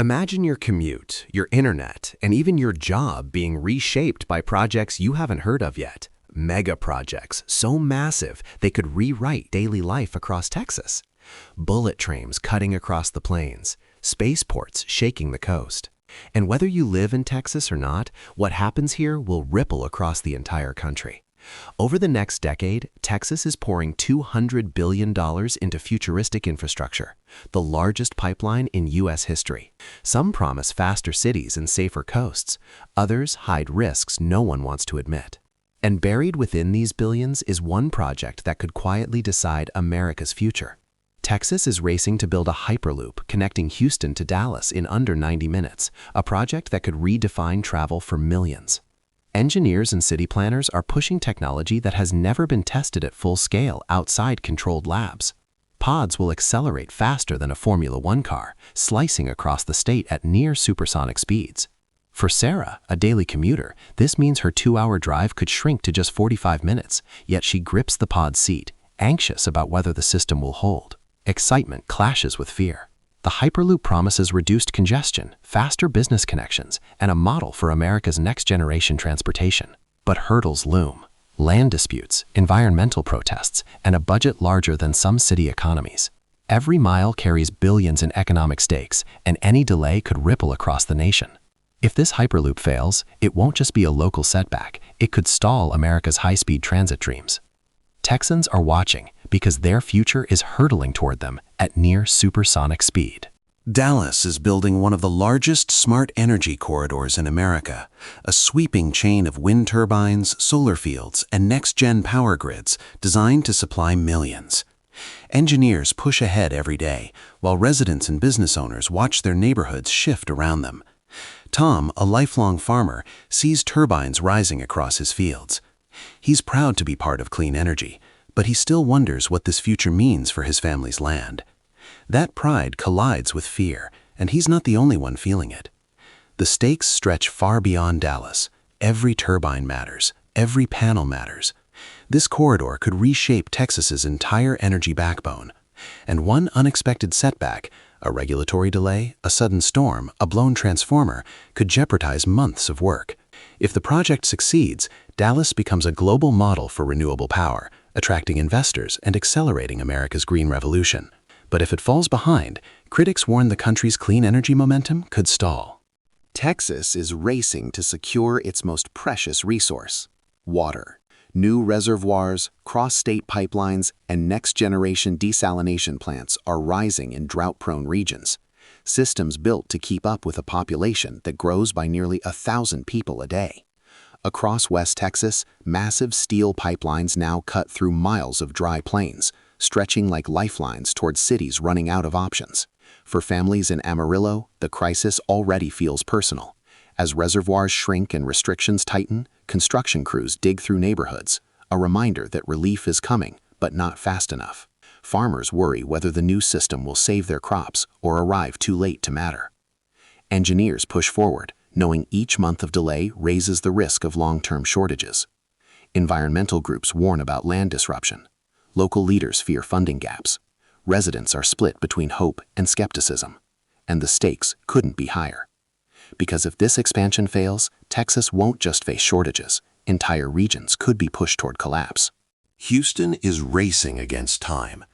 Imagine your commute, your internet, and even your job being reshaped by projects you haven't heard of yet. Mega projects, so massive they could rewrite daily life across Texas. Bullet trains cutting across the plains, spaceports shaking the coast. And whether you live in Texas or not, what happens here will ripple across the entire country. Over the next decade, Texas is pouring $200 billion into futuristic infrastructure, the largest pipeline in U.S. history. Some promise faster cities and safer coasts. Others hide risks no one wants to admit. And buried within these billions is one project that could quietly decide America's future. Texas is racing to build a Hyperloop connecting Houston to Dallas in under 90 minutes, a project that could redefine travel for millions. Engineers and city planners are pushing technology that has never been tested at full scale outside controlled labs. Pods will accelerate faster than a Formula One car, slicing across the state at near supersonic speeds. For Sarah, a daily commuter, this means her 2-hour drive could shrink to just 45 minutes, yet she grips the pod seat, anxious about whether the system will hold. Excitement clashes with fear. The Hyperloop promises reduced congestion, faster business connections, and a model for America's next-generation transportation. But hurdles loom: land disputes, environmental protests, and a budget larger than some city economies. Every mile carries billions in economic stakes, and any delay could ripple across the nation. If this Hyperloop fails, it won't just be a local setback, it could stall America's high-speed transit dreams. Texans are watching because their future is hurtling toward them at near supersonic speed. Dallas is building one of the largest smart energy corridors in America, a sweeping chain of wind turbines, solar fields, and next-gen power grids designed to supply millions. Engineers push ahead every day, while residents and business owners watch their neighborhoods shift around them. Tom, a lifelong farmer, sees turbines rising across his fields. He's proud to be part of clean energy, but he still wonders what this future means for his family's land. That pride collides with fear, and he's not the only one feeling it. The stakes stretch far beyond Dallas. Every turbine matters. Every panel matters. This corridor could reshape Texas's entire energy backbone. And one unexpected setback, a regulatory delay, a sudden storm, a blown transformer, could jeopardize months of work. If the project succeeds, Dallas becomes a global model for renewable power, attracting investors and accelerating America's green revolution. But if it falls behind, critics warn the country's clean energy momentum could stall. Texas is racing to secure its most precious resource: water. New reservoirs, cross-state pipelines, and next-generation desalination plants are rising in drought-prone regions. Systems built to keep up with a population that grows by nearly 1,000 people a day. Across West Texas, massive steel pipelines now cut through miles of dry plains, stretching like lifelines towards cities running out of options. For families in Amarillo, the crisis already feels personal. As reservoirs shrink and restrictions tighten, construction crews dig through neighborhoods, a reminder that relief is coming, but not fast enough. Farmers worry whether the new system will save their crops or arrive too late to matter. Engineers push forward, knowing each month of delay raises the risk of long-term shortages. Environmental groups warn about land disruption. Local leaders fear funding gaps. Residents are split between hope and skepticism. And the stakes couldn't be higher. Because if this expansion fails, Texas won't just face shortages. Entire regions could be pushed toward collapse. Houston is racing against time.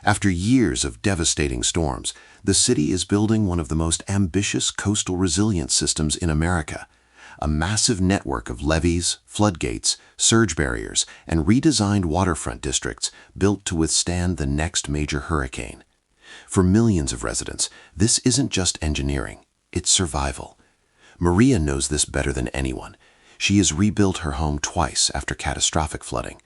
After years of devastating storms, the city is building one of the most ambitious coastal resilience systems in America, a massive network of levees, floodgates, surge barriers, and redesigned waterfront districts built to withstand the next major hurricane. For millions of residents, this isn't just engineering, it's survival. Maria knows this better than anyone. She has rebuilt her home twice after catastrophic flooding.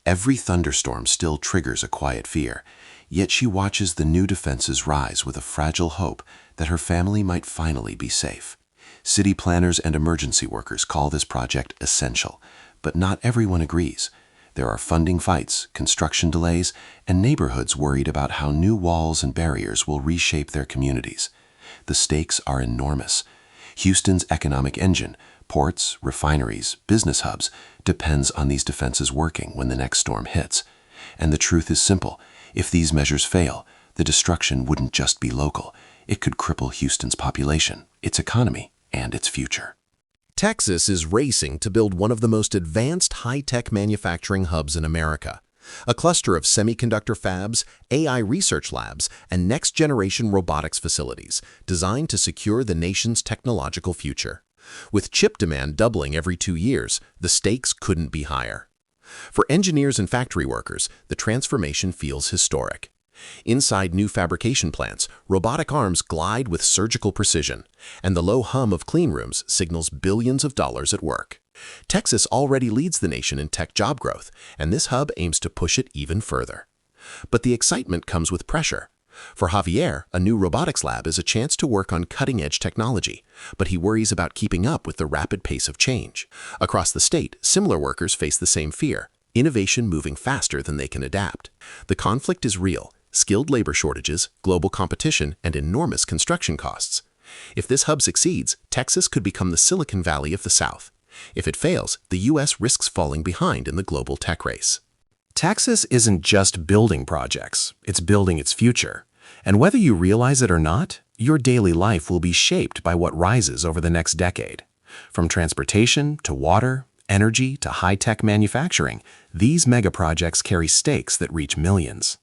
Every thunderstorm still triggers a quiet fear, yet she watches the new defenses rise with a fragile hope that her family might finally be safe. City planners and emergency workers call this project essential, but not everyone agrees. There are funding fights, construction delays, and neighborhoods worried about how new walls and barriers will reshape their communities. The stakes are enormous. Houston's economic engine, ports, refineries, business hubs, depends on these defenses working when the next storm hits. And the truth is simple: if these measures fail, the destruction wouldn't just be local, It could cripple Houston's population, its economy, and its future. Texas is racing to build one of the most advanced high-tech manufacturing hubs in America. A cluster of semiconductor fabs, AI research labs, and next-generation robotics facilities designed to secure the nation's technological future. With chip demand doubling every 2 years, the stakes couldn't be higher. For engineers and factory workers, the transformation feels historic. Inside new fabrication plants, robotic arms glide with surgical precision, and the low hum of clean rooms signals billions of dollars at work. Texas already leads the nation in tech job growth, and this hub aims to push it even further. But the excitement comes with pressure. For Javier, a new robotics lab is a chance to work on cutting-edge technology, but he worries about keeping up with the rapid pace of change. Across the state, similar workers face the same fear, innovation moving faster than they can adapt. The conflict is real. Skilled labor shortages, global competition, and enormous construction costs. If this hub succeeds, Texas could become the Silicon Valley of the South. If it fails, the U.S. risks falling behind in the global tech race. Texas isn't just building projects, it's building its future. And whether you realize it or not, your daily life will be shaped by what rises over the next decade. From transportation to water, energy to high-tech manufacturing, these megaprojects carry stakes that reach millions.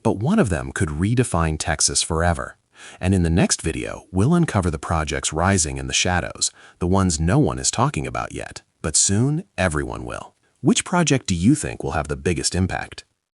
But one of them could redefine Texas forever. And in the next video, we'll uncover the projects rising in the shadows, the ones no one is talking about yet, but soon everyone will. Which project do you think will have the biggest impact?